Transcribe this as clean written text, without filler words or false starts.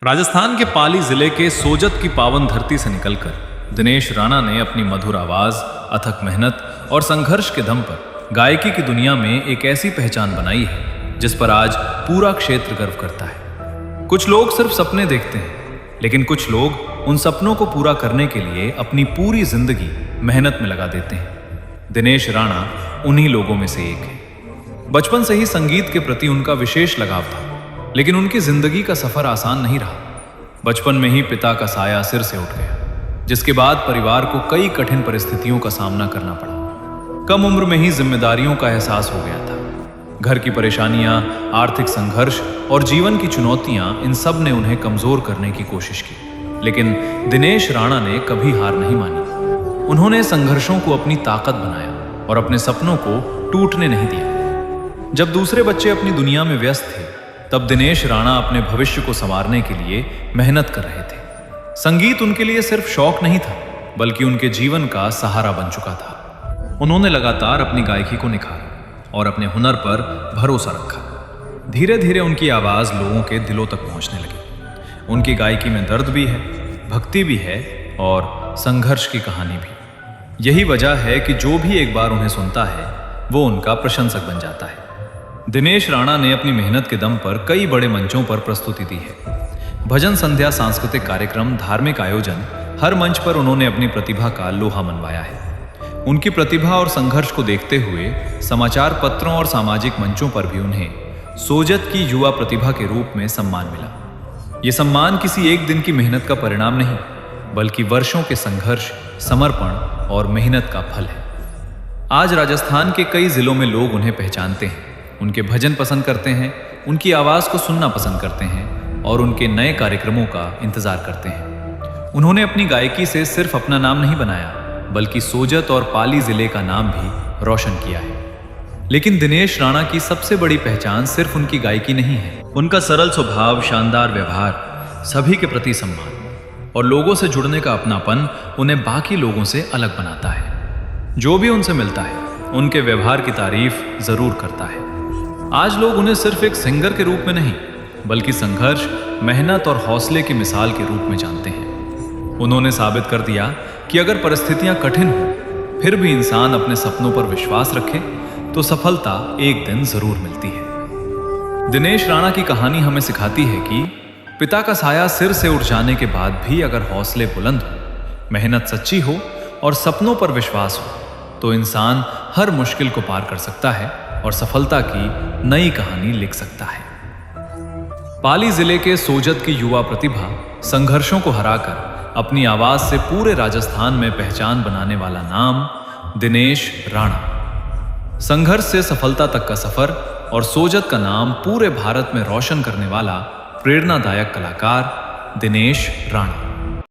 राजस्थान के पाली जिले के सोजत की पावन धरती से निकलकर दिनेश राणा ने अपनी मधुर आवाज, अथक मेहनत और संघर्ष के दम पर गायकी की दुनिया में एक ऐसी पहचान बनाई है जिस पर आज पूरा क्षेत्र गर्व करता है। कुछ लोग सिर्फ सपने देखते हैं, लेकिन कुछ लोग उन सपनों को पूरा करने के लिए अपनी पूरी जिंदगी मेहनत में लगा देते हैं। दिनेश राणा उन्हीं लोगों में से एक है। बचपन से ही संगीत के प्रति उनका विशेष लगाव था, लेकिन उनकी जिंदगी का सफर आसान नहीं रहा। बचपन में ही पिता का साया सिर से उठ गया, जिसके बाद परिवार को कई कठिन परिस्थितियों का सामना करना पड़ा। कम उम्र में ही जिम्मेदारियों का एहसास हो गया था। घर की परेशानियां, आर्थिक संघर्ष और जीवन की चुनौतियां, इन सब ने उन्हें कमजोर करने की कोशिश की, लेकिन दिनेश राणा ने कभी हार नहीं मानी। उन्होंने संघर्षों को अपनी ताकत बनाया और अपने सपनों को टूटने नहीं दिया। जब दूसरे बच्चे अपनी दुनिया में व्यस्त थे, तब दिनेश राणा अपने भविष्य को संवारने के लिए मेहनत कर रहे थे। संगीत उनके लिए सिर्फ शौक नहीं था, बल्कि उनके जीवन का सहारा बन चुका था। उन्होंने लगातार अपनी गायकी को निखारा और अपने हुनर पर भरोसा रखा। धीरे धीरे उनकी आवाज लोगों के दिलों तक पहुंचने लगी। उनकी गायकी में दर्द भी है, भक्ति भी है और संघर्ष की कहानी भी। यही वजह है कि जो भी एक बार उन्हें सुनता है, वो उनका प्रशंसक बन जाता है। दिनेश राणा ने अपनी मेहनत के दम पर कई बड़े मंचों पर प्रस्तुति दी है। भजन संध्या, सांस्कृतिक कार्यक्रम, धार्मिक आयोजन, हर मंच पर उन्होंने अपनी प्रतिभा का लोहा मनवाया है। उनकी प्रतिभा और संघर्ष को देखते हुए समाचार पत्रों और सामाजिक मंचों पर भी उन्हें सोजत की युवा प्रतिभा के रूप में सम्मान मिला। ये सम्मान किसी एक दिन की मेहनत का परिणाम नहीं, बल्कि वर्षों के संघर्ष, समर्पण और मेहनत का फल है। आज राजस्थान के कई जिलों में लोग उन्हें पहचानते हैं, उनके भजन पसंद करते हैं, उनकी आवाज को सुनना पसंद करते हैं और उनके नए कार्यक्रमों का इंतजार करते हैं। उन्होंने अपनी गायकी से सिर्फ अपना नाम नहीं बनाया, बल्कि सोजत और पाली जिले का नाम भी रोशन किया है। लेकिन दिनेश राणा की सबसे बड़ी पहचान सिर्फ उनकी गायकी नहीं है। उनका सरल स्वभाव, शानदार व्यवहार, सभी के प्रति सम्मान और लोगों से जुड़ने का अपनापन उन्हें बाकी लोगों से अलग बनाता है। जो भी उनसे मिलता है, उनके व्यवहार की तारीफ जरूर करता है। आज लोग उन्हें सिर्फ एक सिंगर के रूप में नहीं, बल्कि संघर्ष, मेहनत और हौसले की मिसाल के रूप में जानते हैं। उन्होंने साबित कर दिया कि अगर परिस्थितियां कठिन हो, फिर भी इंसान अपने सपनों पर विश्वास रखे तो सफलता एक दिन जरूर मिलती है। दिनेश राणा की कहानी हमें सिखाती है कि पिता का साया सिर से उठ जाने के बाद भी अगर हौसले बुलंद हो, मेहनत सच्ची हो और सपनों पर विश्वास हो, तो इंसान हर मुश्किल को पार कर सकता है और सफलता की नई कहानी लिख सकता है। पाली जिले के सोजत की युवा प्रतिभा संघर्षों को हराकर अपनी आवाज से पूरे राजस्थान में पहचान बनाने वाला नाम दिनेश राणा। संघर्ष से सफलता तक का सफर और सोजत का नाम पूरे भारत में रोशन करने वाला प्रेरणादायक कलाकार दिनेश राणा।